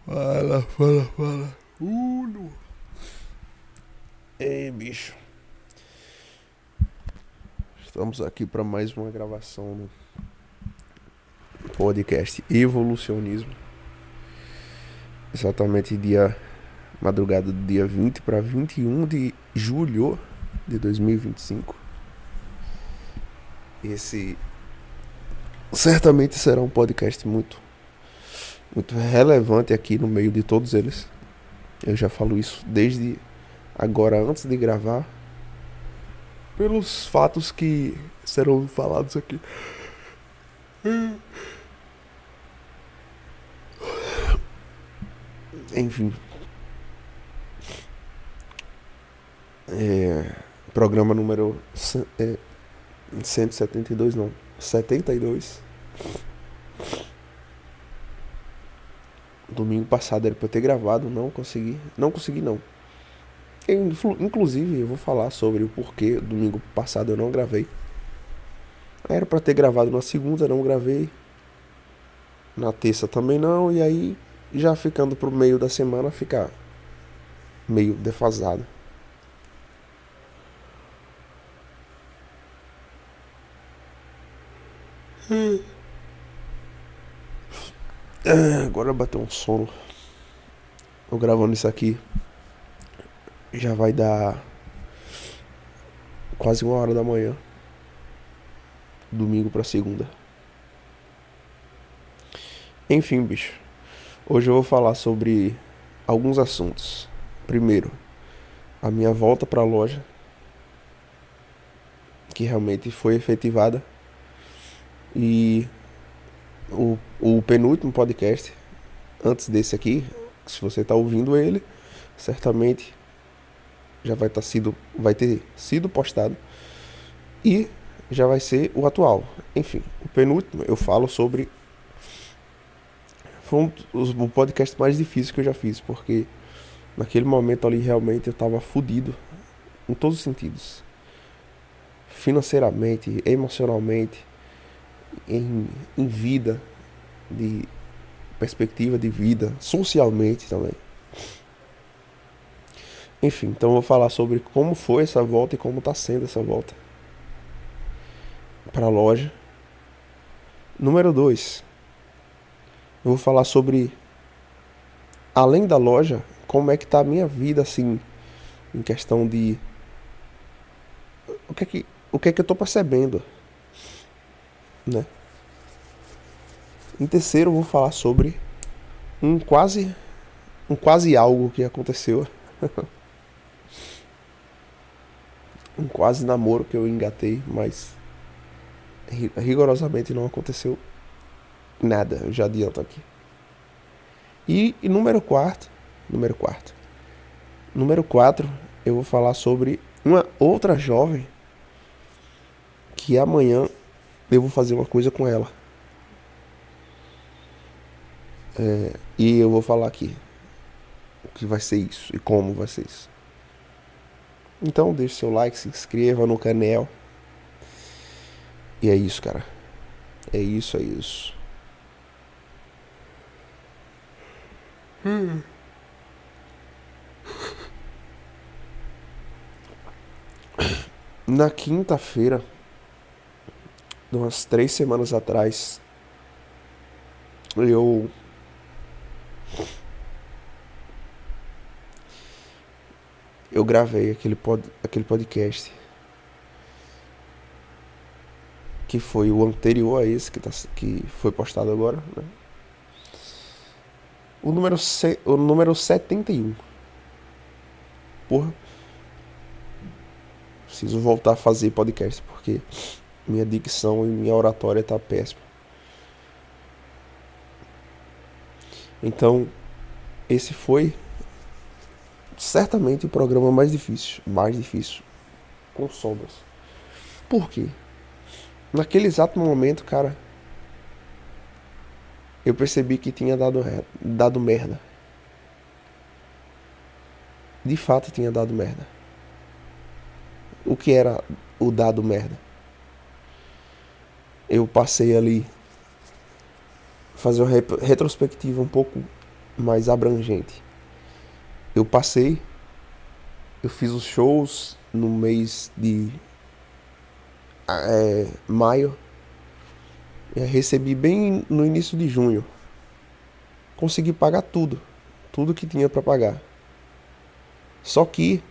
Fala, fala, fala. Uno. Ei, bicho. Estamos aqui para mais uma gravação no podcast Evolucionismo. Exatamente madrugada do dia 20 para 21 de julho de 2025. Esse certamente será um podcast muito relevante aqui no meio de todos eles. Eu já falo isso desde agora, antes de gravar, pelos fatos que serão falados aqui. Enfim. Programa número 172, não. 72. Domingo passado era pra eu ter gravado, não consegui. Não consegui, não. Inclusive, eu vou falar sobre o porquê domingo passado eu não gravei. Era pra ter gravado na segunda, não gravei. Na terça também não. E aí, já ficando pro meio da semana, fica meio defasado. Agora bateu um sono. Eu gravando isso aqui, já vai dar quase 1 hora da manhã. Domingo pra segunda. Enfim, bicho. Hoje eu vou falar sobre alguns assuntos. Primeiro, a minha volta pra loja, que realmente foi efetivada. E o penúltimo podcast, antes desse aqui, se você tá ouvindo ele, certamente já vai ter sido postado. E já vai ser o atual. Enfim, o penúltimo eu falo sobre. Foi o podcast mais difícil que eu já fiz, porque naquele momento ali realmente eu tava fudido em todos os sentidos. Financeiramente, emocionalmente, em vida, de perspectiva de vida, socialmente também. Enfim, então eu vou falar sobre como foi essa volta e como tá sendo essa volta para a loja. Número 2, eu vou falar sobre, além da loja, como é que tá a minha vida, assim, em questão de o que é que eu tô percebendo, né? Em terceiro, eu vou falar sobre um quase algo que aconteceu, um quase namoro que eu engatei, mas rigorosamente não aconteceu nada, eu já adianto aqui. E número 4, eu vou falar sobre uma outra jovem que amanhã eu vou fazer uma coisa com ela. E eu vou falar aqui o que vai ser isso e como vai ser isso. Então deixe seu like, se inscreva no canal. E é isso, cara. É isso, é isso. Na quinta-feira, de umas 3 semanas atrás, eu gravei aquele podcast que foi o anterior a esse que foi postado agora, né? O número 71. Porra, preciso voltar a fazer podcast porque minha dicção e minha oratória tá péssima. Então, esse foi certamente o programa mais difícil, com sombras. Por quê? Naquele exato momento, cara, eu percebi que tinha dado merda. De fato tinha dado merda. O que era o dado merda? Eu passei ali fazer uma retrospectiva um pouco mais abrangente. Eu fiz os shows no mês de maio e recebi bem no início de junho. Consegui pagar tudo que tinha para pagar. Só que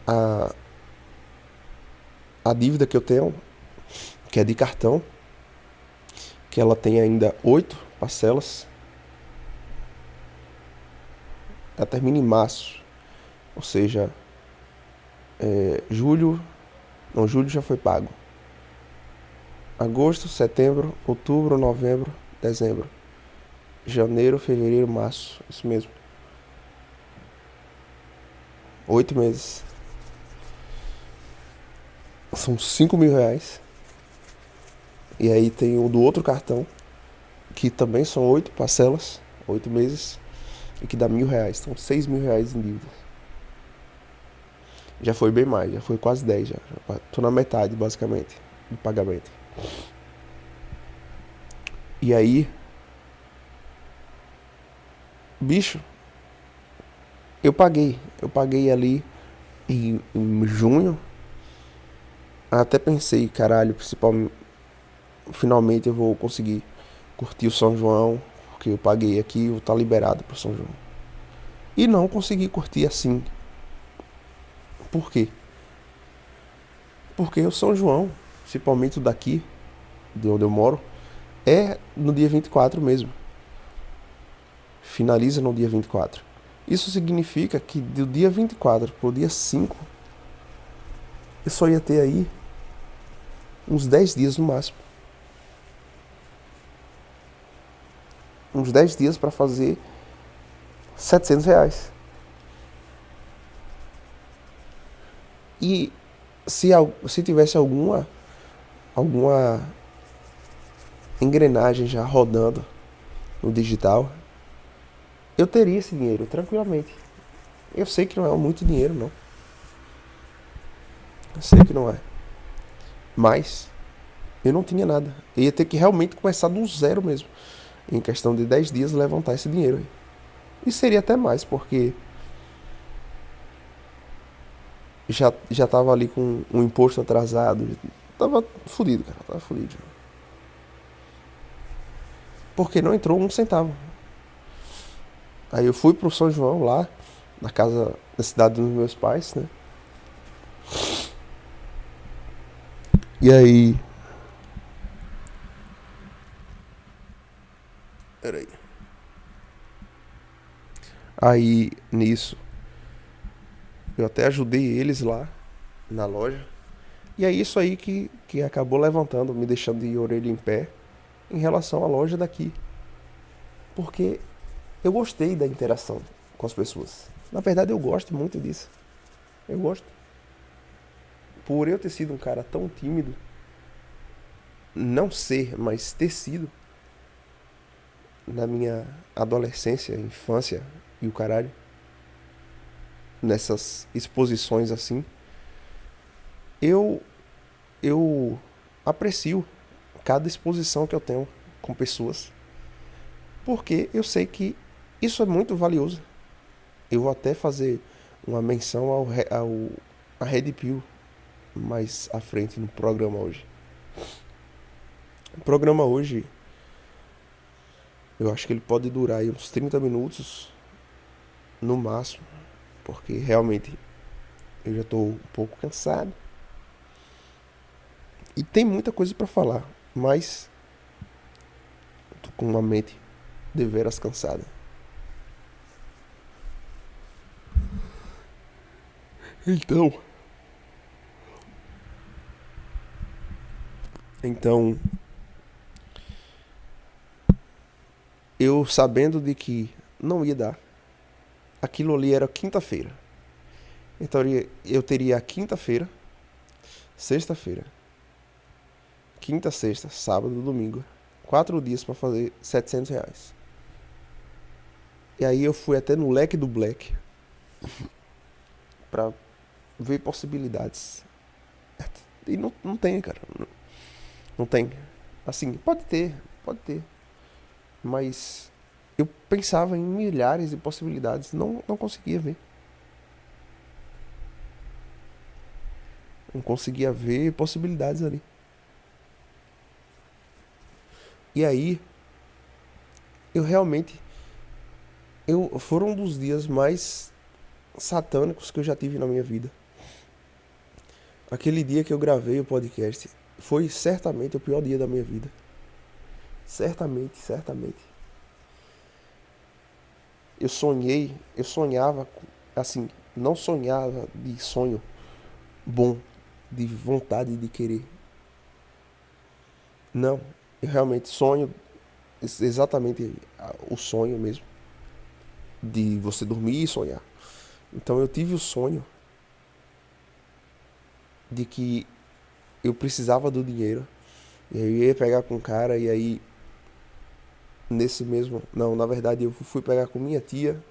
a, a dívida que eu tenho, que é de cartão, que ela tem ainda 8 parcelas, ela termina em março. Ou seja, julho. Não, julho já foi pago. Agosto, setembro, outubro, novembro, dezembro. Janeiro, fevereiro, março. Isso mesmo. 8 meses. São 5.000 reais. E aí tem o do outro cartão, que também são 8 parcelas, 8 meses, e que dá 1.000 reais. Então 6.000 reais em dívida. Já foi bem mais, já foi quase 10 já. Tô na metade, basicamente, do pagamento. E aí, bicho, eu paguei ali em junho. Até pensei, caralho, principalmente, finalmente eu vou conseguir curtir o São João, porque eu paguei aqui, vou estar liberado pro São João. E não consegui curtir assim. Por quê? Porque o São João, principalmente o daqui, de onde eu moro, é no dia 24 mesmo. Finaliza no dia 24. Isso significa que do dia 24 pro dia 5, eu só ia ter aí uns 10 dias no máximo. Uns 10 dias para fazer 700 reais. E se tivesse alguma engrenagem já rodando no digital, eu teria esse dinheiro tranquilamente. Eu sei que não é muito dinheiro, não. Eu sei que não é. Mas eu não tinha nada. Eu ia ter que realmente começar do zero mesmo. Em questão de 10 dias levantar esse dinheiro aí. E seria até mais, porque já tava ali com um imposto atrasado. Tava fudido, cara. Tava fudido. Porque não entrou um centavo. Aí eu fui pro São João lá, na casa da cidade dos meus pais, né? E aí. Peraí. Aí nisso, eu até ajudei eles lá na loja. E é isso aí que acabou levantando, me deixando de orelha em pé em relação à loja daqui. Porque eu gostei da interação com as pessoas. Na verdade, eu gosto muito disso. Eu gosto. Por eu ter sido um cara tão tímido, não ser, mas ter sido, na minha adolescência, infância e o caralho, nessas exposições assim, eu, eu aprecio cada exposição que eu tenho com pessoas, porque eu sei que isso é muito valioso. Eu vou até fazer uma menção a Red Pill mais à frente no programa hoje. O programa hoje, eu acho que ele pode durar aí uns 30 minutos no máximo, porque realmente eu já estou um pouco cansado. E tem muita coisa para falar, mas tô com uma mente deveras cansada. Então, então, eu sabendo de que não ia dar, aquilo ali era quinta-feira. Então eu teria a quinta-feira, sexta-feira, quinta, sexta, sábado, domingo, 4 dias para fazer 700 reais. E aí eu fui até no leque do Black pra ver possibilidades. E não tem, cara. Não tem. Assim, pode ter. Mas Eu pensava em milhares de possibilidades, não conseguia ver. Não conseguia ver possibilidades ali. E aí, eu realmente. Foram um dos dias mais satânicos que eu já tive na minha vida. Aquele dia que eu gravei o podcast foi certamente o pior dia da minha vida. Certamente, certamente. Eu sonhava, assim, não sonhava de sonho bom, de vontade de querer. Não, eu realmente sonho exatamente o sonho mesmo, de você dormir e sonhar. Então eu tive o sonho de que eu precisava do dinheiro, e aí eu ia pegar com o cara, e aí nesse mesmo. Não, na verdade eu fui pegar com minha tia,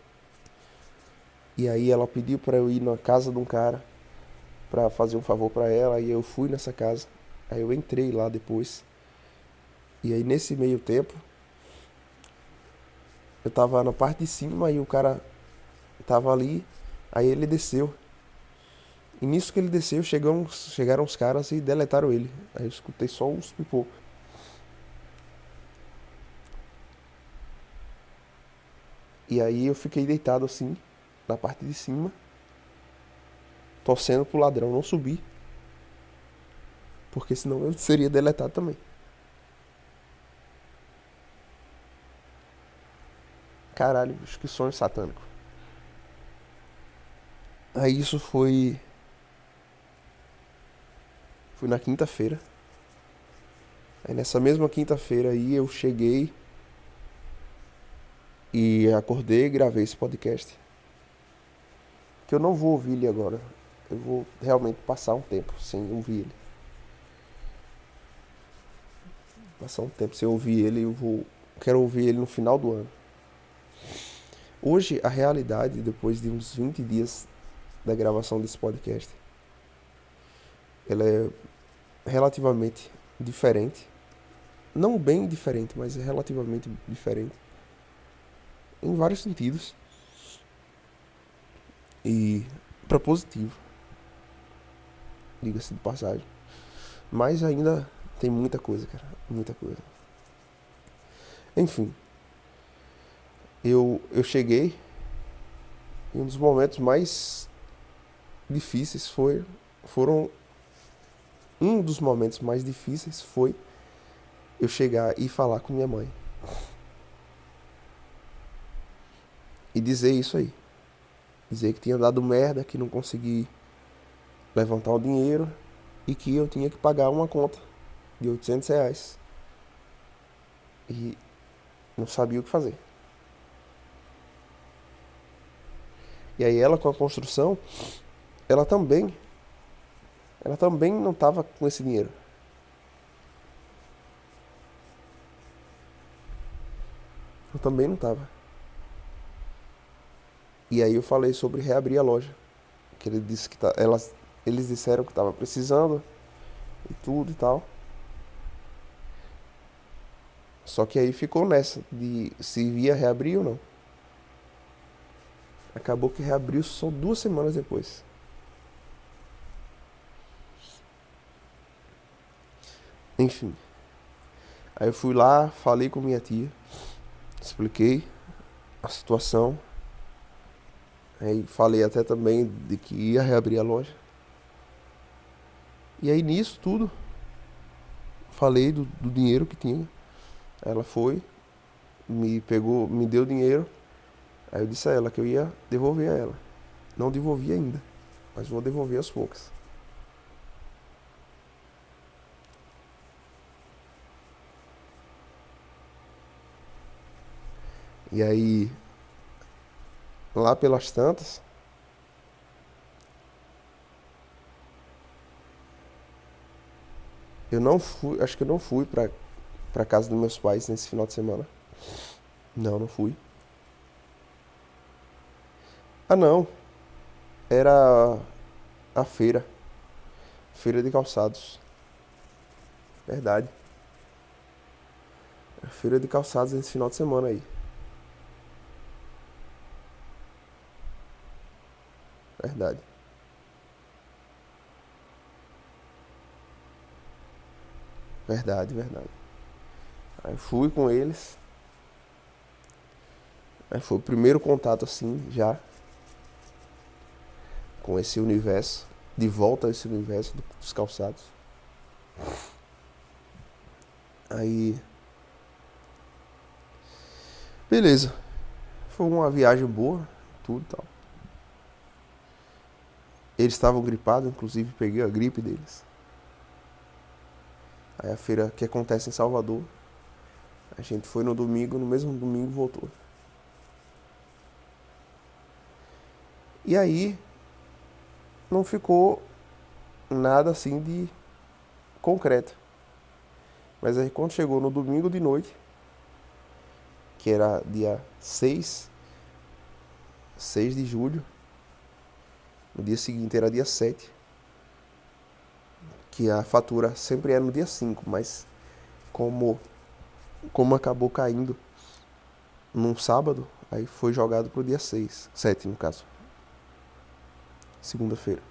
e aí ela pediu para eu ir na casa de um cara para fazer um favor para ela, e eu fui nessa casa. Aí eu entrei lá depois. E aí nesse meio tempo, eu tava na parte de cima e o cara tava ali, aí ele desceu. E nisso que ele desceu, chegaram os caras e deletaram ele. Aí eu escutei só uns pipocos. E aí eu fiquei deitado assim, na parte de cima, torcendo pro ladrão não subir, porque senão eu seria deletado também. Caralho, bicho, que sonho satânico. Aí isso foi na quinta-feira. Aí nessa mesma quinta-feira aí eu cheguei e acordei e gravei esse podcast. Que eu não vou ouvir ele agora. Eu vou realmente passar um tempo sem ouvir ele. Passar um tempo sem ouvir ele, quero ouvir ele no final do ano. Hoje, a realidade, depois de uns 20 dias da gravação desse podcast, ela é relativamente diferente. Não bem diferente, mas é relativamente diferente. Em vários sentidos. E para positivo, diga-se de passagem. Mas ainda tem muita coisa, cara. Muita coisa. Enfim, eu cheguei e um dos momentos mais difíceis foram um dos momentos mais difíceis foi eu chegar e falar com minha mãe e dizer isso aí, dizer que tinha dado merda, que não consegui levantar o dinheiro e que eu tinha que pagar uma conta de R$ 800 e não sabia o que fazer. E aí ela, com a construção, ela também não estava com esse dinheiro. Eu também não estava. E aí eu falei sobre reabrir a loja. Que ele disse que eles disseram que estava precisando e tudo e tal. Só que aí ficou nessa de se ia reabrir ou não. Acabou que reabriu só 2 semanas depois. Enfim. Aí eu fui lá, falei com minha tia, expliquei a situação. Aí falei até também de que ia reabrir a loja. E aí nisso tudo, falei do dinheiro que tinha. Ela foi, me pegou, me deu o dinheiro. Aí eu disse a ela que eu ia devolver a ela. Não devolvi ainda, mas vou devolver aos poucos. E aí, lá pelas tantas, eu não fui, acho que eu não fui pra casa dos meus pais nesse final de semana. Não fui. Ah, não, era a feira, feira de calçados, verdade. A feira de calçados nesse final de semana aí. Verdade. Verdade, verdade. Aí fui com eles. Aí foi o primeiro contato assim, já com esse universo, de volta a esse universo dos calçados. Aí, beleza. Foi uma viagem boa, tudo e tal. Eles estavam gripados, inclusive peguei a gripe deles. Aí a feira que acontece em Salvador, a gente foi no domingo, no mesmo domingo voltou. E aí não ficou nada assim de concreto. Mas aí quando chegou no domingo de noite, que era dia 6 de julho, no dia seguinte era dia 7, que a fatura sempre era no dia 5, mas como, como acabou caindo num sábado, aí foi jogado pro dia 6, 7 no caso, segunda-feira.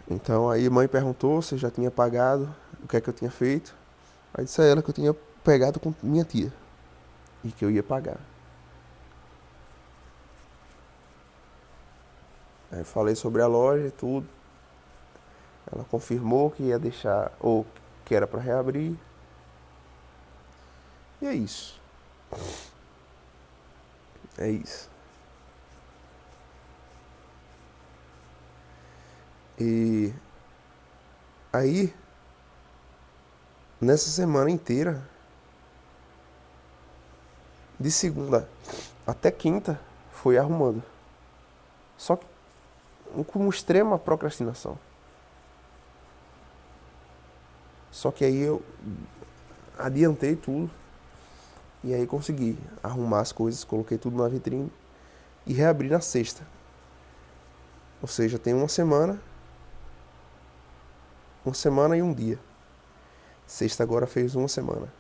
Então aí mãe perguntou se eu já tinha pagado, o que é que eu tinha feito. Aí disse a ela que eu tinha pegado com minha tia e que eu ia pagar. Aí falei sobre a loja e tudo. Ela confirmou que ia deixar, ou que era para reabrir. E é isso. É isso. E aí, nessa semana inteira, de segunda até quinta, foi arrumando. Só que com extrema procrastinação. Só que aí eu adiantei tudo. E aí consegui arrumar as coisas, coloquei tudo na vitrine e reabri na sexta. Ou seja, tem uma semana e um dia. Sexta agora fez uma semana.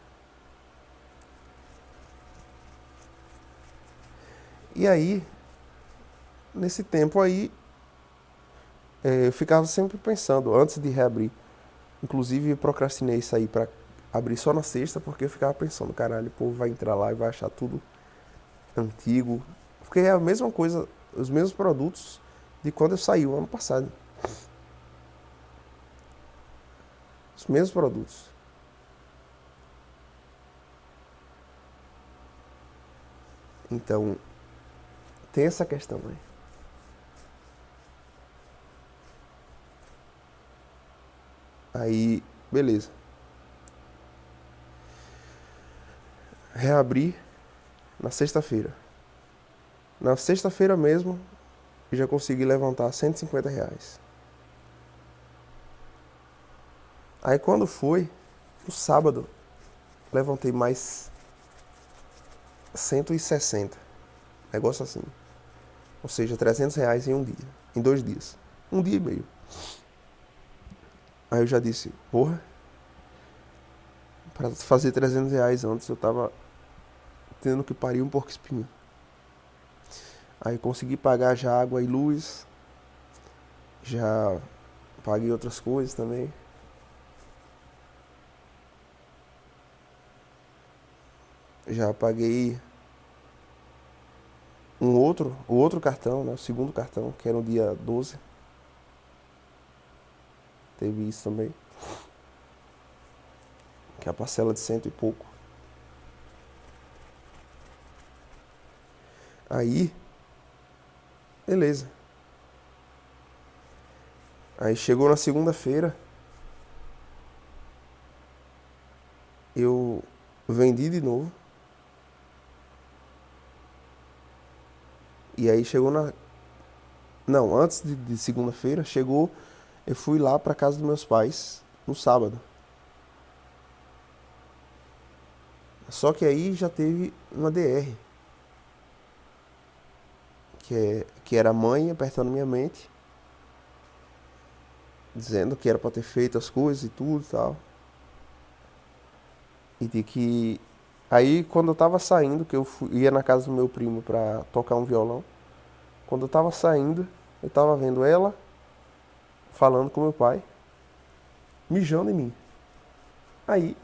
E aí, nesse tempo aí, eu ficava sempre pensando, antes de reabrir. Inclusive, procrastinei sair pra abrir só na sexta, porque eu ficava pensando, caralho, o povo vai entrar lá e vai achar tudo antigo. Porque é a mesma coisa, os mesmos produtos de quando eu saí o ano passado. Os mesmos produtos. Então, tem essa questão, né? Aí, beleza. Reabri na sexta-feira. Na sexta-feira mesmo, eu já consegui levantar R$ 150. Aí quando foi, no sábado, levantei mais 160. Negócio assim. Ou seja, R$ 300 em um dia. Em 2 dias. Um dia e meio. Aí eu já disse, porra, para fazer R$ 300 antes eu tava tendo que parir um porco espinho. Aí consegui pagar já água e luz. Já paguei outras coisas também. Já paguei o outro cartão, né? O segundo cartão, que era no dia 12. Teve isso também. Que é a parcela de cento e pouco. Aí, beleza. Aí chegou na segunda-feira, eu vendi de novo. E aí chegou na. Não, antes de segunda-feira, chegou. Eu fui lá pra casa dos meus pais no sábado. Só que aí já teve uma DR. Que era a mãe apertando minha mente, dizendo que era pra ter feito as coisas e tudo e tal. E de que. Aí quando eu tava saindo, que ia na casa do meu primo pra tocar um violão. Quando eu tava saindo, eu tava vendo ela falando com meu pai, mijando em mim. Aí,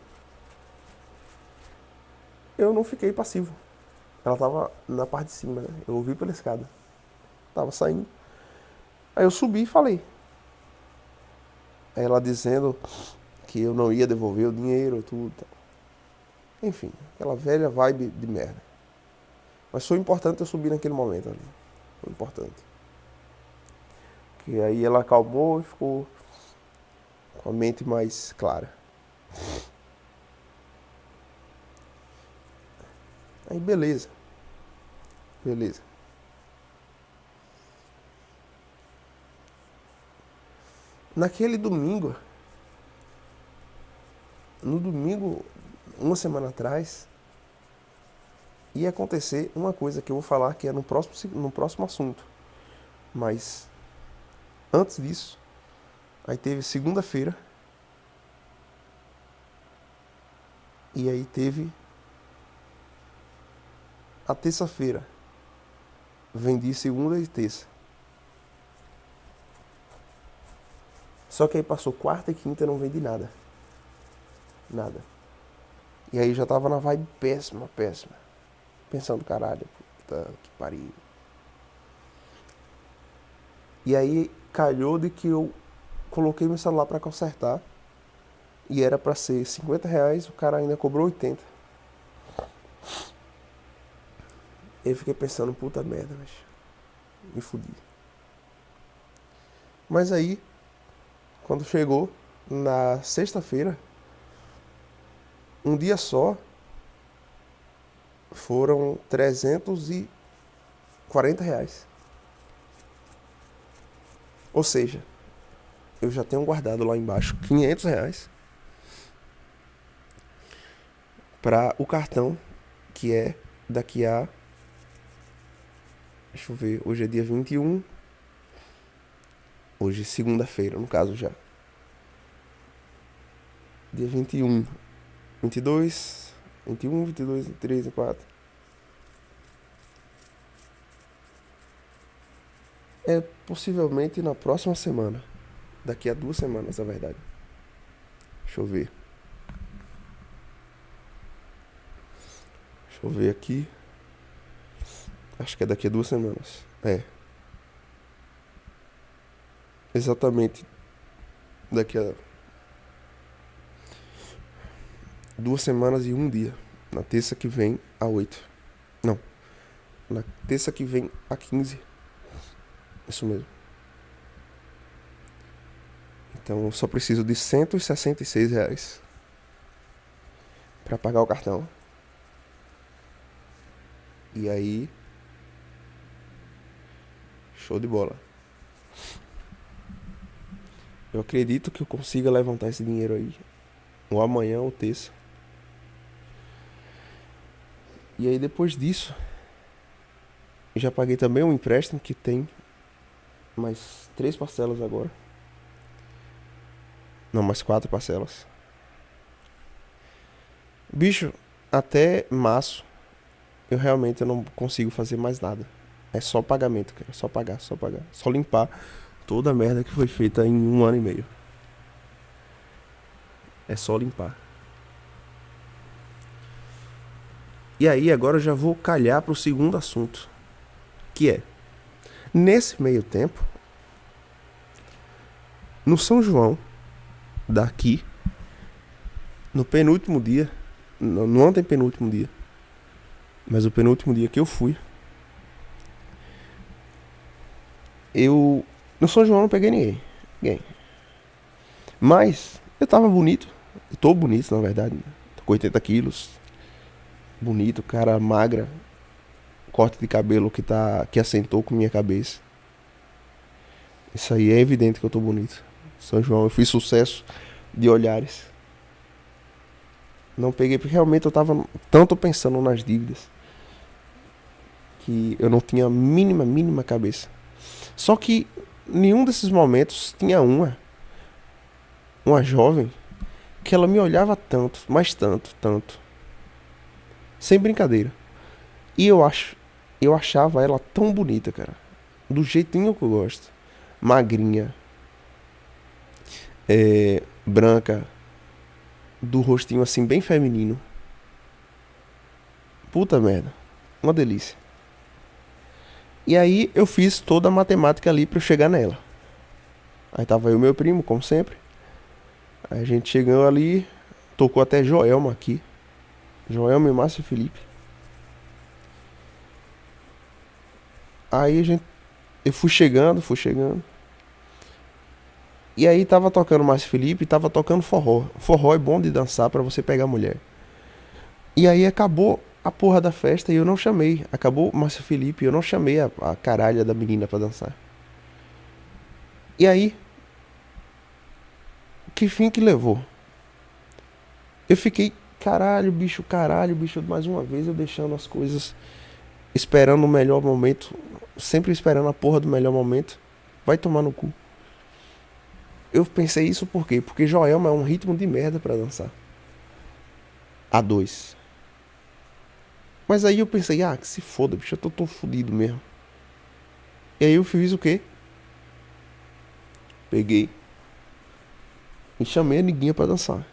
eu não fiquei passivo. Ela tava na parte de cima, né? Eu ouvi pela escada. Tava saindo. Aí eu subi e falei. Aí ela dizendo que eu não ia devolver o dinheiro, tudo. Enfim, aquela velha vibe de merda. Mas foi importante eu subir naquele momento ali. Foi importante. Que aí ela acalmou e ficou com a mente mais clara. Aí beleza. Beleza. Naquele domingo, no domingo, uma semana atrás, ia acontecer uma coisa que eu vou falar que é no próximo assunto. Mas antes disso, aí teve segunda-feira. E aí teve a terça-feira. Vendi segunda e terça. Só que aí passou quarta e quinta e não vendi nada. Nada. E aí já tava na vibe péssima. Pensando, caralho, puta que pariu. E aí calhou de que eu coloquei meu celular pra consertar. E era pra ser R$50, o cara ainda cobrou 80. Eu fiquei pensando, puta merda, mas me fudi. Mas aí, quando chegou na sexta-feira, um dia só, foram R$340. Ou seja, eu já tenho guardado lá embaixo R$500 para o cartão, que é daqui a... Deixa eu ver, hoje é dia 21. Hoje é segunda-feira, no caso já. Dia 21, 22, 21, 22, 23, 24. É possivelmente na próxima semana. Daqui a 2 semanas, na verdade. Deixa eu ver. Deixa eu ver aqui. Acho que é daqui a 2 semanas. É. Exatamente. Daqui a 2 semanas e 1 dia. Na terça que vem, a 8. Não. Na terça que vem, a 15. Isso mesmo. Então eu só preciso de R$166 para pagar o cartão. E aí, show de bola. Eu acredito que eu consiga levantar esse dinheiro aí, ou amanhã ou terça. E aí depois disso, eu já paguei também um empréstimo que tem mais 3 parcelas agora. Não, mais 4 parcelas. Bicho, até março eu realmente não consigo fazer mais nada. É só pagamento, cara. Só pagar. Só limpar toda a merda que foi feita em 1 ano e meio. É só limpar. E aí agora eu já vou calhar pro segundo assunto. Que é, nesse meio tempo, no São João, daqui, no penúltimo dia, no antepenúltimo dia, mas o penúltimo dia que eu fui, no São João não peguei ninguém. Mas eu tava bonito, eu tô bonito na verdade, né? Tô com 80 quilos, bonito, cara magra, corte de cabelo que assentou com minha cabeça. Isso aí é evidente que eu tô bonito. São João, eu fiz sucesso de olhares. Não peguei porque realmente eu tava tanto pensando nas dívidas que eu não tinha a mínima cabeça. Só que nenhum desses momentos tinha uma jovem que ela me olhava tanto, mas tanto. Sem brincadeira. E eu achava ela tão bonita, cara. do jeitinho que eu gosto. Magrinha, branca, do rostinho assim bem feminino. Puta merda, uma delícia. E aí eu fiz toda a matemática ali pra eu chegar nela. Aí tava eu e meu primo, como sempre. Aí a gente chegou ali, tocou até Joelma aqui. Joelma e Márcio Felipe. Aí a gente, eu fui chegando, fui chegando. E aí tava tocando Márcio Felipe e tava tocando forró. Forró é bom de dançar pra você pegar mulher. E aí acabou a porra da festa e eu não chamei. Acabou o Márcio Felipe e eu não chamei a caralha da menina pra dançar. E aí, que fim que levou? Eu fiquei, caralho, bicho, mais uma vez eu deixando as coisas, esperando o melhor momento, sempre esperando a porra do melhor momento. Vai tomar no cu. Eu pensei isso por quê? Porque Joelma é um ritmo de merda pra dançar. A dois. Mas aí eu pensei, que se foda, bicho, eu tô tão fudido mesmo. E aí eu fiz o quê? Peguei e chamei a neguinha pra dançar.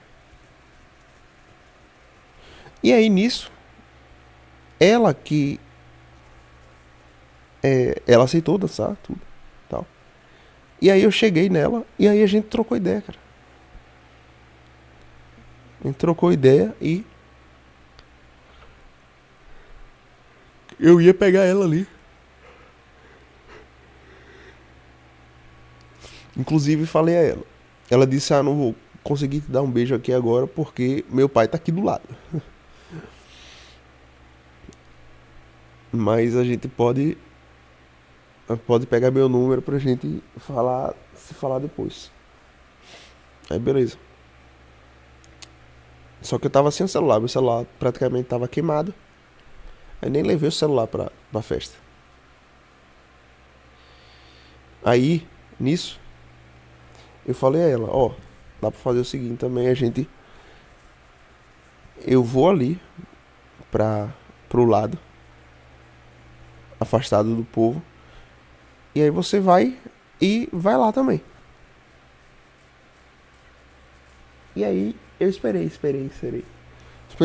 E aí nisso, ela que. Ela aceitou dançar, tudo, tal. E aí eu cheguei nela e aí a gente trocou ideia, cara. A gente trocou ideia e eu ia pegar ela ali. Inclusive falei a ela. Ela disse, não vou conseguir te dar um beijo aqui agora porque meu pai tá aqui do lado. Mas a gente pode pegar meu número pra gente se falar depois. Aí beleza. Só que eu tava sem o celular, meu celular praticamente tava queimado. Aí nem levei o celular pra festa. Aí, nisso, eu falei a ela, dá pra fazer o seguinte também, eu vou ali pro lado, afastado do povo, e aí você vai e vai lá também. E aí eu esperei. Esperei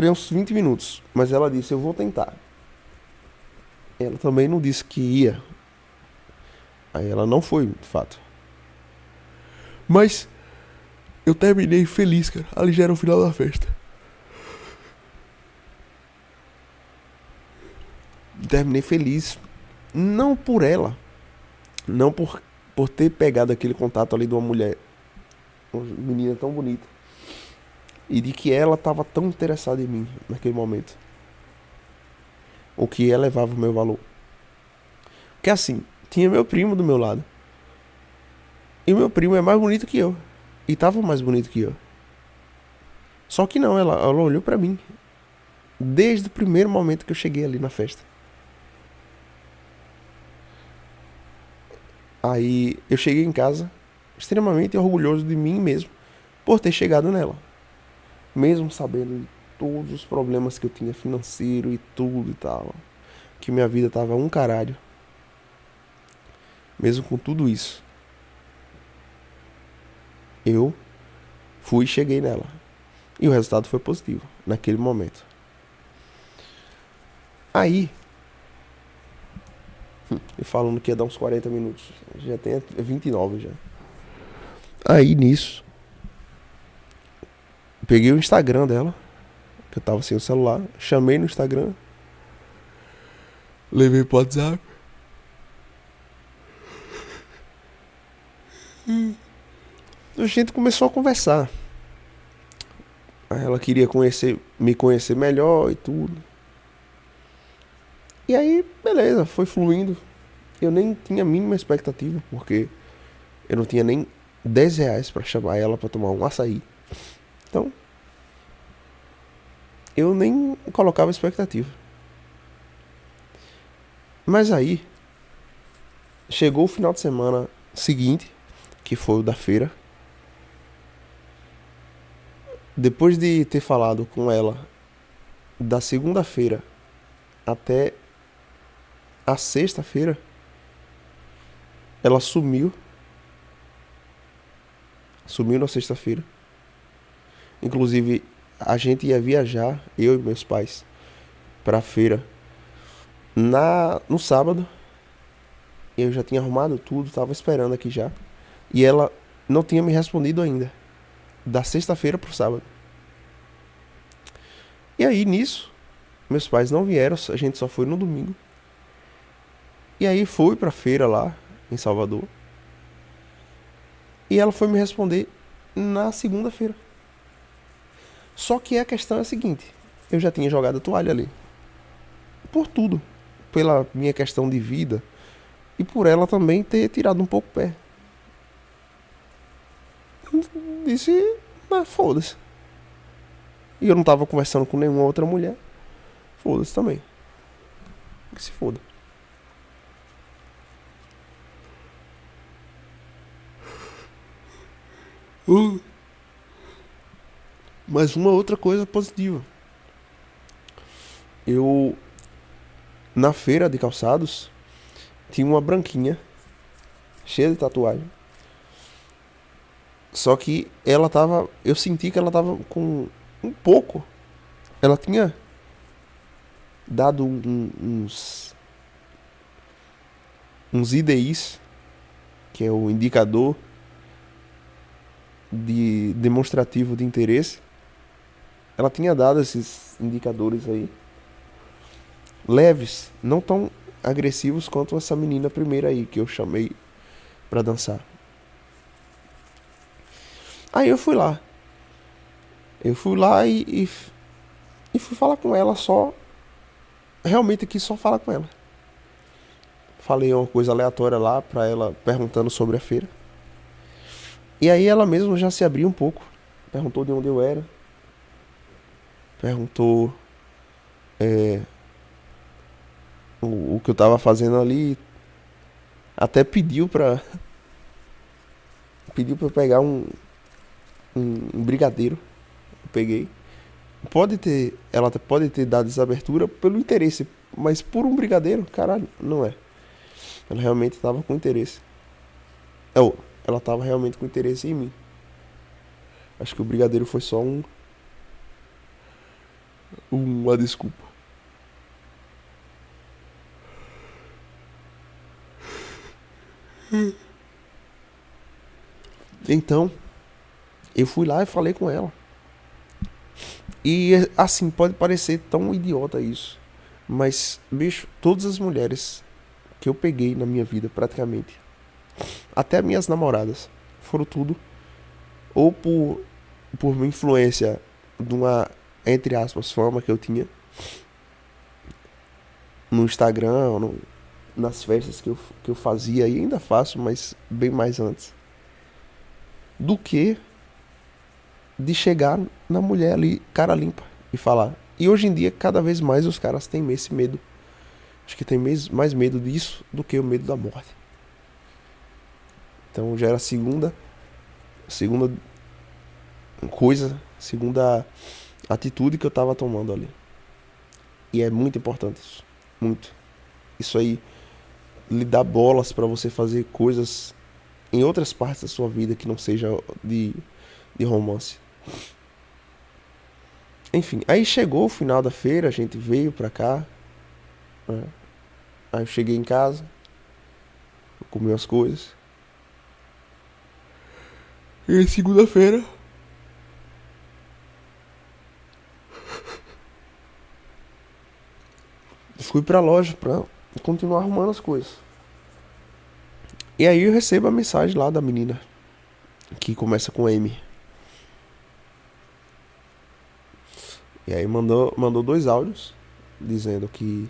uns 20 minutos, mas ela disse, eu vou tentar. Ela também não disse que ia. Aí ela não foi, de fato. Mas eu terminei feliz, cara. Ali já era o final da festa. Terminei feliz. Não por ela. Não por ter pegado aquele contato ali de uma mulher. Uma menina tão bonita. E de que ela tava tão interessada em mim naquele momento. O que elevava o meu valor. Porque assim, tinha meu primo do meu lado. E meu primo é mais bonito que eu. E tava mais bonito que eu. Só que não, ela olhou pra mim. Desde o primeiro momento que eu cheguei ali na festa. Aí eu cheguei em casa extremamente orgulhoso de mim mesmo por ter chegado nela. Mesmo sabendo de todos os problemas que eu tinha financeiro e tudo e tal. Que minha vida tava um caralho. Mesmo com tudo isso. Eu fui e cheguei nela. E o resultado foi positivo, naquele momento. Aí, e falando que ia dar uns 40 minutos. Já tem 29 já. Aí nisso, peguei o Instagram dela, que eu tava sem o celular, chamei no Instagram, levei pro WhatsApp. A gente começou a conversar. Aí ela queria me conhecer melhor e tudo. E aí, beleza, foi fluindo. Eu nem tinha a mínima expectativa, porque eu não tinha nem 10 reais pra chamar ela pra tomar um açaí. Então, eu nem colocava expectativa. Mas aí, chegou o final de semana seguinte, que foi o da feira. Depois de ter falado com ela da segunda-feira até a sexta-feira, ela sumiu. Sumiu na sexta-feira. Inclusive, a gente ia viajar, eu e meus pais, pra feira no sábado. Eu já tinha arrumado tudo, tava esperando aqui já. E ela não tinha me respondido ainda. Da sexta-feira pro sábado. E aí, nisso, meus pais não vieram, a gente só foi no domingo. E aí fui pra feira lá, em Salvador. E ela foi me responder na segunda-feira. Só que a questão é a seguinte: eu já tinha jogado a toalha ali. Por tudo. Pela minha questão de vida. E por ela também ter tirado um pouco o pé. Disse, mas foda-se. E eu não tava conversando com nenhuma outra mulher. Foda-se também. Que se foda. Mas uma outra coisa positiva. Eu, na feira de calçados, tinha uma branquinha, cheia de tatuagem. Só que ela tava. Eu senti que ela tava com um pouco. Ela tinha dado uns IDIs, que é o indicador de demonstrativo de interesse. Ela tinha dado esses indicadores aí, leves, não tão agressivos quanto essa menina primeira aí que eu chamei pra dançar. Aí eu fui lá. Eu fui lá e fui falar com ela só. Realmente aqui só falar com ela. Falei uma coisa aleatória lá pra ela, perguntando sobre a feira. E aí ela mesma já se abriu um pouco. Perguntou de onde eu era. Perguntou o que eu tava fazendo ali. Até pediu pra eu pegar um brigadeiro. Eu peguei. Ela pode ter dado essa abertura pelo interesse, mas por um brigadeiro, caralho, não é. Ela realmente tava com interesse. Ela tava realmente com interesse em mim. Acho que o brigadeiro foi só uma desculpa. Então, eu fui lá e falei com ela. E assim, pode parecer tão idiota isso. Mas, bicho, todas as mulheres que eu peguei na minha vida, praticamente, até minhas namoradas, foram tudo ou por uma influência de uma, entre aspas, fama que eu tinha no Instagram, ou nas festas que eu fazia e ainda faço, mas bem mais antes, do que de chegar na mulher ali, cara limpa, e falar. E hoje em dia, cada vez mais os caras têm esse medo. Acho que tem mais medo disso do que o medo da morte. Então já era a segunda coisa, segunda atitude que eu tava tomando ali. E é muito importante isso. Muito. Isso aí lhe dá bolas pra você fazer coisas em outras partes da sua vida que não seja de romance. Enfim, aí chegou o final da feira, a gente veio pra cá, né? Aí eu cheguei em casa, comi as coisas. E segunda-feira fui pra loja pra continuar arrumando as coisas. E aí eu recebo a mensagem lá da menina, que começa com M. E aí mandou 2 áudios dizendo que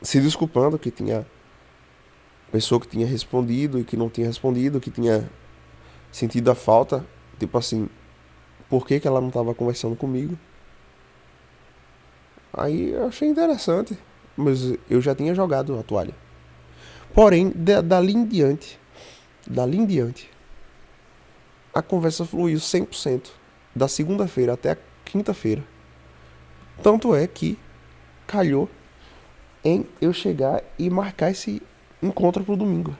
se desculpando que tinha pessoa que tinha respondido e que não tinha respondido, que tinha sentido a falta, tipo assim, por que ela não tava conversando comigo. Aí eu achei interessante, mas eu já tinha jogado a toalha. Porém, dali em diante, a conversa fluiu 100%, da segunda-feira até a quinta-feira. Tanto é que calhou em eu chegar e marcar esse encontro pro domingo.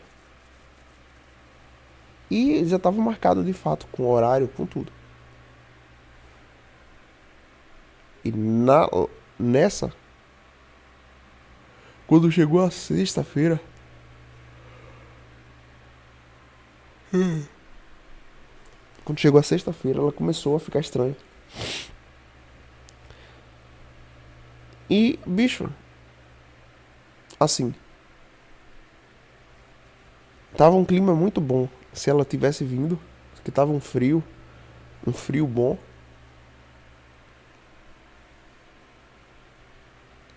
E já estava marcado de fato, com horário, com tudo. E nessa, quando chegou a sexta-feira, ela começou a ficar estranha. E, bicho, assim, tava um clima muito bom. Se ela tivesse vindo, que tava um frio bom.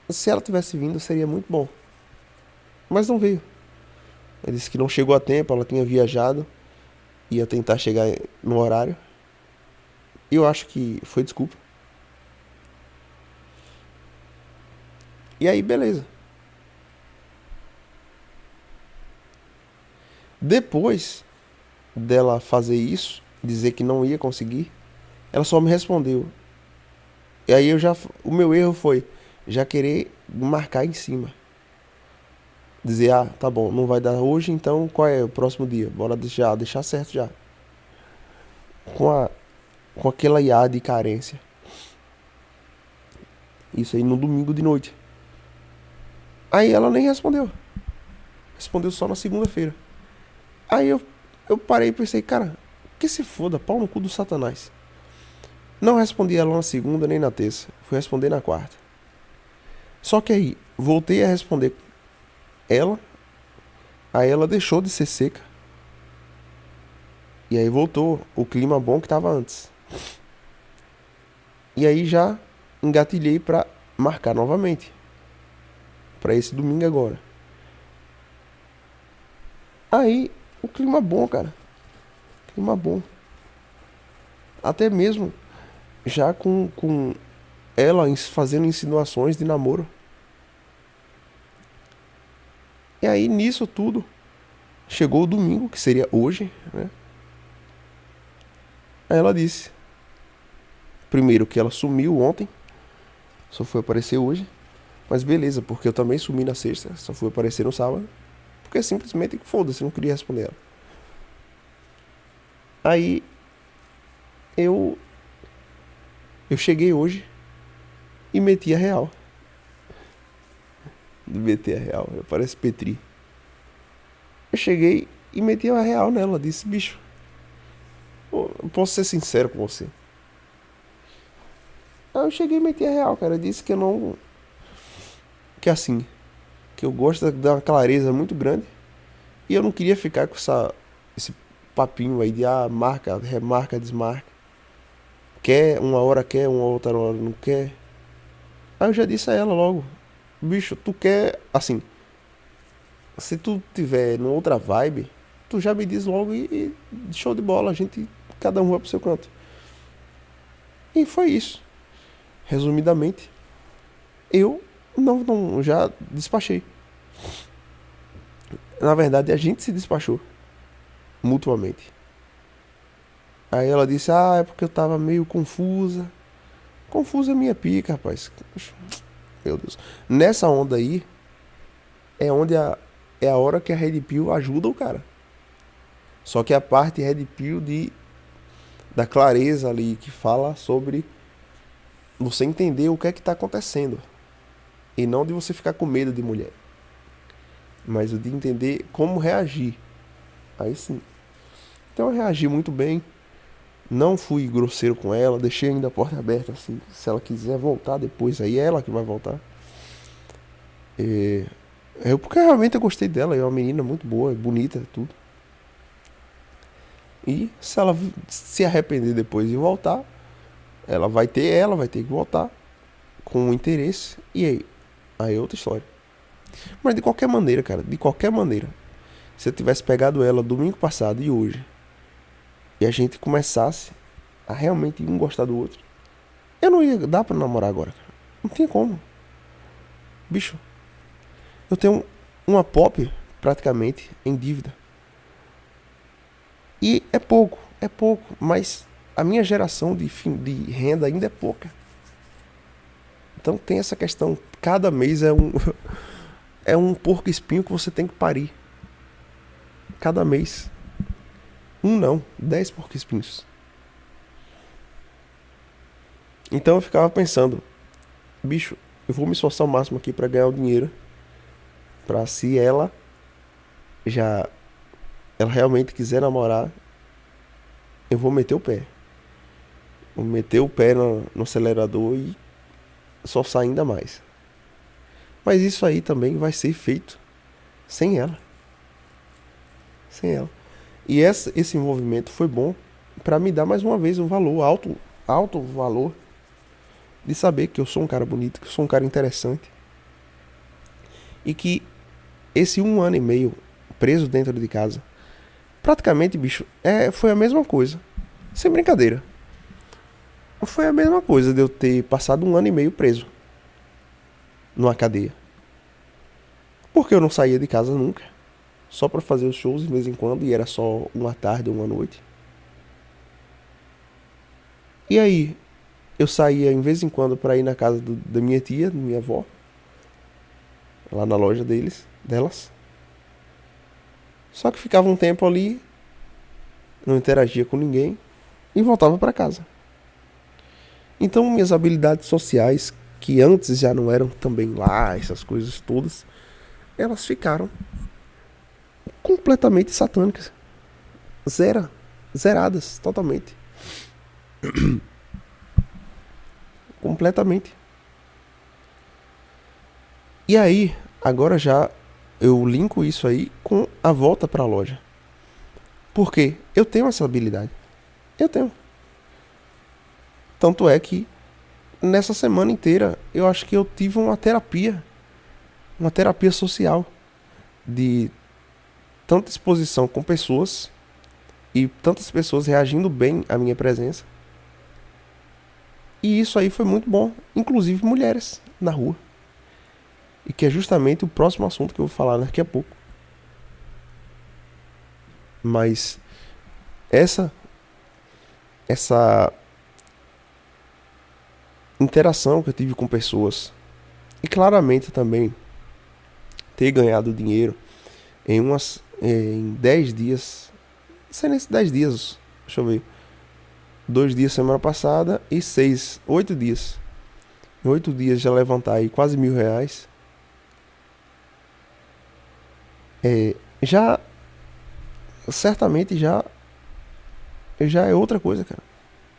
Se ela tivesse vindo, seria muito bom. Mas não veio. Ela disse que não chegou a tempo, ela tinha viajado, ia tentar chegar no horário. E eu acho que foi desculpa. E aí, beleza. Depois dela fazer isso, dizer que não ia conseguir, ela só me respondeu. E aí o meu erro foi já querer marcar em cima. Dizer, ah, tá bom, não vai dar hoje, então qual é o próximo dia? Bora deixar certo já. Com a, com aquela IA de carência. Isso aí no domingo de noite. Aí ela nem respondeu. Respondeu só na segunda-feira. Aí eu parei e pensei, cara, que se foda, pau no cu do Satanás. Não respondi ela na segunda nem na terça. Fui responder na quarta. Só que aí, voltei a responder ela. Aí ela deixou de ser seca. E aí voltou o clima bom que tava antes. E aí já engatilhei pra marcar novamente. Pra esse domingo agora. Aí, o clima bom, cara. Clima bom. Até mesmo já com ela fazendo insinuações de namoro. E aí, nisso tudo, chegou o domingo, que seria hoje, né? Aí ela disse, primeiro, que ela sumiu ontem, só foi aparecer hoje. Mas beleza, porque eu também sumi na sexta, só fui aparecer no sábado. Porque simplesmente, foda-se, não queria responder ela. Aí, eu cheguei hoje e meti a real. Meti a real, parece Petri. Eu cheguei e meti a real nela, disse, bicho, eu posso ser sincero com você. Aí eu cheguei e meti a real, cara. Eu disse que eu não. Que assim. Que eu gosto de dar uma clareza muito grande. E eu não queria ficar com esse papinho aí de marca, remarca, desmarca. Quer uma hora, quer uma outra hora, não quer. Aí eu já disse a ela logo: bicho, tu quer. Assim. Se tu tiver numa outra vibe, tu já me diz logo e show de bola. A gente. Cada um vai pro seu canto. E foi isso. Resumidamente, eu não já despachei. Na verdade, a gente se despachou mutuamente. Aí ela disse, é porque eu tava meio confusa. Confusa é minha pica, rapaz. Meu Deus. Nessa onda aí, é a hora que a Red Pill ajuda o cara. Só que a parte Red Pill da clareza ali, que fala sobre você entender o que é que tá acontecendo. E não de você ficar com medo de mulher. Mas de entender como reagir. Aí sim. Então eu reagi muito bem. Não fui grosseiro com ela. Deixei ainda a porta aberta assim. Se ela quiser voltar depois, aí é ela que vai voltar. Porque realmente eu gostei dela. É uma menina muito boa, bonita, tudo. E se ela se arrepender depois e voltar, ela vai ter que voltar com interesse. E aí é outra história. Mas de qualquer maneira, cara, de qualquer maneira, se eu tivesse pegado ela domingo passado e hoje, e a gente começasse a realmente um gostar do outro, eu não ia dar pra namorar agora, cara. Não tinha como. Bicho, eu tenho uma pop praticamente em dívida. E é pouco, mas a minha geração de renda ainda é pouca. Então tem essa questão, cada mês é um é um porco espinho que você tem que parir. Cada mês. Um não, 10 porco espinhos. Então eu ficava pensando, bicho, eu vou me esforçar ao máximo aqui pra ganhar o dinheiro, pra se já ela realmente quiser namorar, eu vou meter o pé. Vou meter o pé no acelerador e esforçar ainda mais. Mas isso aí também vai ser feito sem ela. Sem ela. E esse envolvimento foi bom pra me dar mais uma vez um valor, alto valor, de saber que eu sou um cara bonito, que eu sou um cara interessante. E que esse 1 ano e meio preso dentro de casa, praticamente, bicho, foi a mesma coisa. Sem brincadeira. Foi a mesma coisa de eu ter passado 1 ano e meio preso numa cadeia. Porque eu não saía de casa nunca. Só pra fazer os shows de vez em quando. E era só uma tarde ou uma noite. E aí, eu saía em vez em quando pra ir na casa da minha tia, da minha avó. Lá na loja delas. Só que ficava um tempo ali. Não interagia com ninguém. E voltava pra casa. Então minhas habilidades sociais, que antes já não eram também lá, essas coisas todas, elas ficaram completamente satânicas. Zeradas, totalmente. Completamente. E aí, agora já eu linko isso aí com a volta pra loja. Por quê? Eu tenho essa habilidade. Eu tenho. Tanto é que nessa semana inteira eu acho que eu tive uma terapia social de tanta exposição com pessoas e tantas pessoas reagindo bem à minha presença. E isso aí foi muito bom, inclusive mulheres na rua. E que é justamente o próximo assunto que eu vou falar daqui a pouco. Mas essa interação que eu tive com pessoas e claramente também ter ganhado dinheiro em 10 dias, não sei nem se 10 dias, deixa eu ver, 2 dias semana passada e 8 dias. Em 8 dias já levantar aí quase R$ 1.000, já certamente já é outra coisa, cara.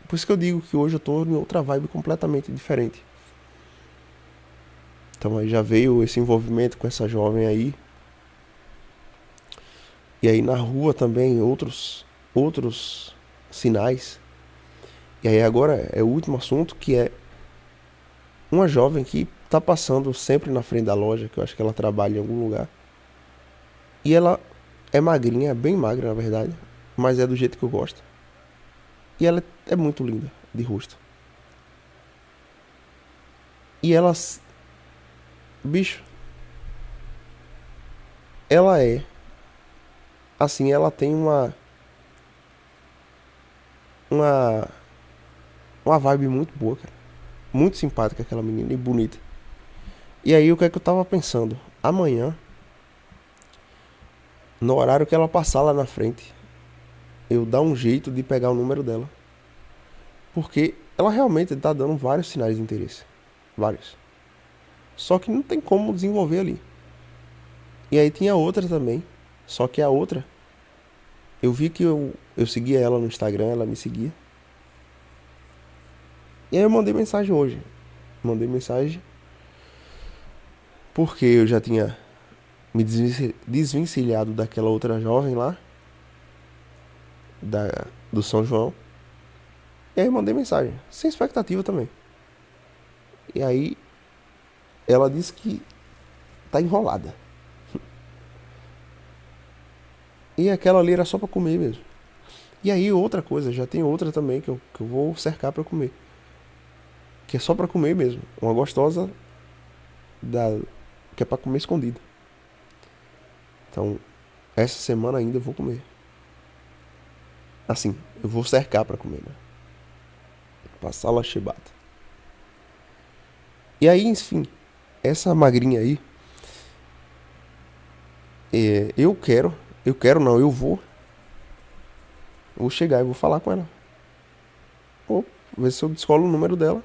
Por isso que eu digo que hoje eu tô em outra vibe completamente diferente. Então aí já veio esse envolvimento com essa jovem aí. E aí na rua também outros sinais. E aí agora é o último assunto, que é uma jovem que tá passando sempre na frente da loja, que eu acho que ela trabalha em algum lugar. E ela é magrinha, é bem magra na verdade, mas é do jeito que eu gosto. E ela é muito linda de rosto. E ela, bicho, ela é assim, ela tem uma uma vibe muito boa, cara. Muito simpática aquela menina e bonita. E aí o que é que eu tava pensando? Amanhã, no horário que ela passar lá na frente, eu dar um jeito de pegar o número dela. Porque ela realmente tá dando vários sinais de interesse. Vários. Só que não tem como desenvolver ali. E aí tinha outra também. Só que a outra, eu vi que eu seguia ela no Instagram, ela me seguia. E aí eu mandei mensagem hoje. Mandei mensagem porque eu já tinha me desvencilhado daquela outra jovem lá, do São João. E aí eu mandei mensagem, sem expectativa também. E aí ela disse que tá enrolada. E aquela ali era só pra comer mesmo. E aí outra coisa, já tem outra também que eu vou cercar pra comer. Que é só pra comer mesmo. Uma gostosa que é pra comer escondido. Então, essa semana ainda eu vou comer. Assim, eu vou cercar pra comer, né? Passar la chibata. E aí, enfim, essa magrinha aí, eu vou chegar e vou falar com ela. Vou ver se eu descolo o número dela.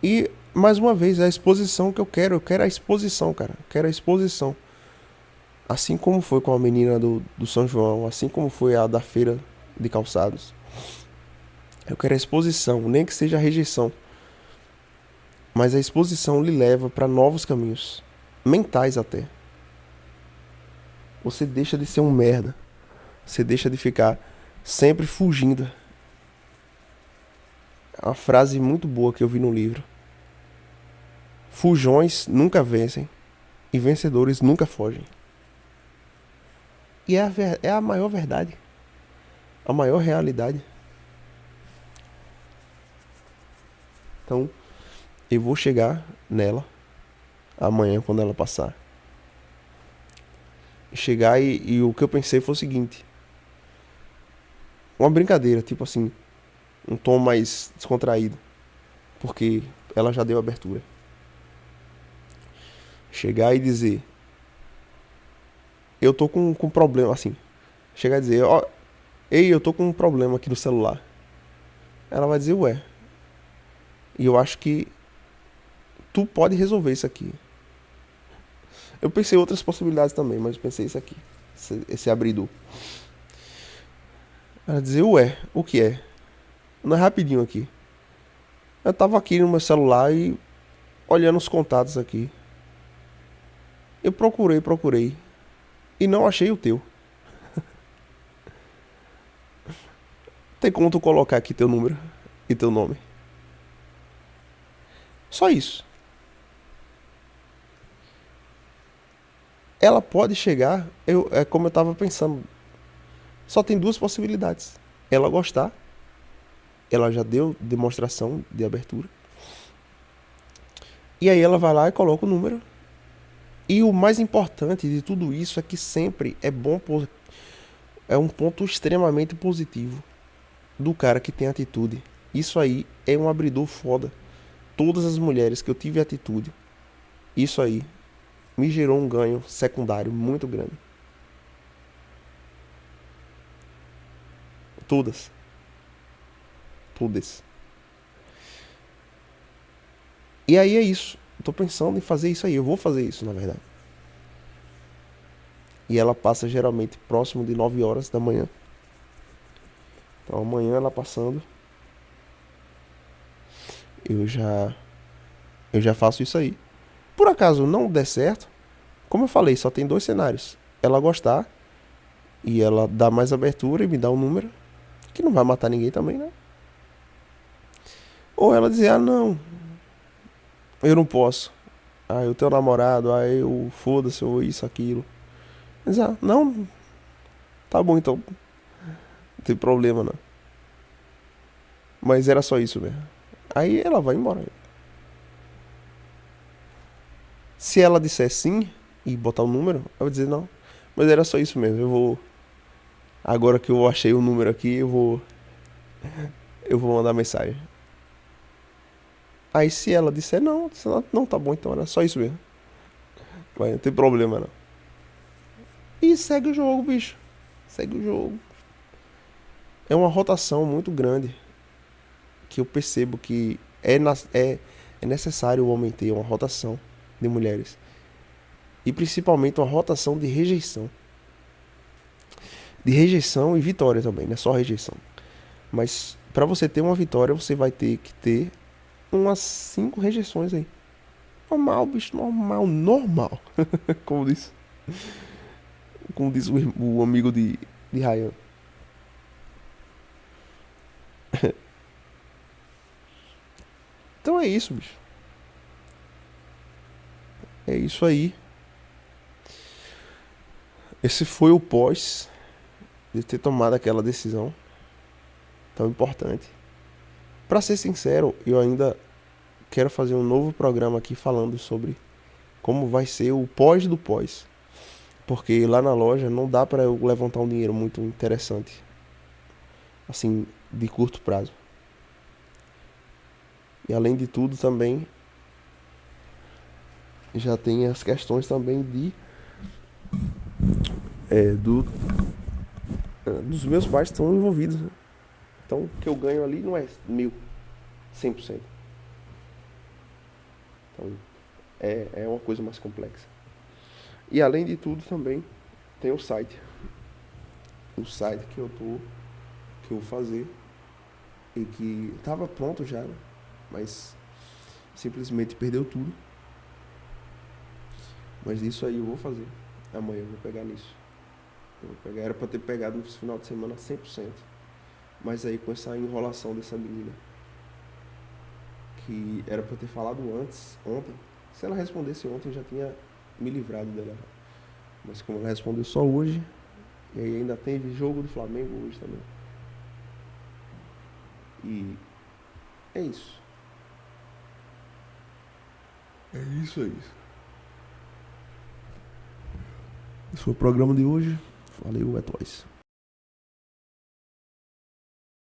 E, mais uma vez, é a exposição que eu quero a exposição, cara, eu quero a exposição. Assim como foi com a menina do São João, assim como foi a da feira de calçados. Eu quero a exposição, nem que seja a rejeição. Mas a exposição lhe leva para novos caminhos, mentais até. Você deixa de ser um merda. Você deixa de ficar sempre fugindo. É uma frase muito boa que eu vi no livro. Fujões nunca vencem e vencedores nunca fogem. E é a maior verdade, a maior realidade. Então, eu vou chegar nela amanhã quando ela passar. Chegar e o que eu pensei foi o seguinte: uma brincadeira, tipo assim, um tom mais descontraído, porque ela já deu abertura. Chegar e dizer: eu tô com problema, assim. Chegar e dizer: ó, ei, eu tô com um problema aqui no celular. Ela vai dizer: ué, e eu acho que tu pode resolver isso aqui. Eu pensei em outras possibilidades também, mas eu pensei isso aqui, esse abridor. Ela dizer: ué, o que é? Não é rapidinho aqui. Eu tava aqui no meu celular e olhando os contatos aqui. Eu procurei. E não achei o teu. Tem como tu colocar aqui teu número e teu nome. Só isso. Ela pode chegar, é como eu tava pensando. Só tem duas possibilidades. Ela gostar, ela já deu demonstração de abertura. E aí ela vai lá e coloca o número. E o mais importante de tudo isso é que sempre é bom, é um ponto extremamente positivo do cara que tem atitude. Isso aí é um abridor foda. Todas as mulheres que eu tive atitude, isso aí me gerou um ganho secundário muito grande. Todas. Todas. E aí é isso. Eu tô pensando em fazer isso aí. Eu vou fazer isso, na verdade. E ela passa geralmente próximo de 9 horas da manhã. Então amanhã ela passando, eu já eu já faço isso aí. Por acaso não der certo, como eu falei, só tem dois cenários. Ela gostar e ela dar mais abertura e me dar um número, que não vai matar ninguém também, né? Ou ela dizer: ah, não, eu não posso. Ah, eu tenho namorado, ah, eu foda-se, ou isso, aquilo. Mas, ah, não, tá bom então, não tem problema não. Mas era só isso mesmo. Aí ela vai embora. Se ela disser sim e botar o número, eu vou dizer não. Mas era só isso mesmo. Eu vou. Agora que eu achei o número aqui, eu vou mandar mensagem. Aí se ela disser não, não, tá bom, então era só isso mesmo. Vai, não tem problema não. E segue o jogo, bicho. Segue o jogo. É uma rotação muito grande que eu percebo que é necessário o homem ter uma rotação de mulheres. E principalmente uma rotação de rejeição. De rejeição e vitória também, não é só rejeição. Mas pra você ter uma vitória, você vai ter que ter umas 5 rejeições aí. Normal, bicho, normal. Como diz, como diz o amigo de Ryan. Então é isso, bicho. É isso aí. Esse foi o pós de ter tomado aquela decisão tão importante. Pra ser sincero, eu ainda quero fazer um novo programa aqui falando sobre como vai ser o pós do pós. Porque lá na loja não dá pra eu levantar um dinheiro muito interessante. Assim, de curto prazo. E além de tudo também já tem as questões também de é, do, dos meus pais que estão envolvidos, né? Então o que eu ganho ali não é 1.000, 100%. Então é uma coisa mais complexa. E além de tudo também tem o site. O site que eu vou fazer e que estava pronto já, né? Mas simplesmente perdeu tudo. Mas isso aí eu vou fazer. Amanhã eu vou pegar nisso. Eu vou pegar, era para ter pegado no final de semana 100%. Mas aí com essa enrolação dessa menina, que era para ter falado antes, ontem, se ela respondesse ontem eu já tinha me livrado dela. Mas como ela respondeu só hoje, e aí ainda teve jogo do Flamengo hoje também. E é isso. É isso, é isso. Esse foi o programa de hoje. Valeu, é nóis.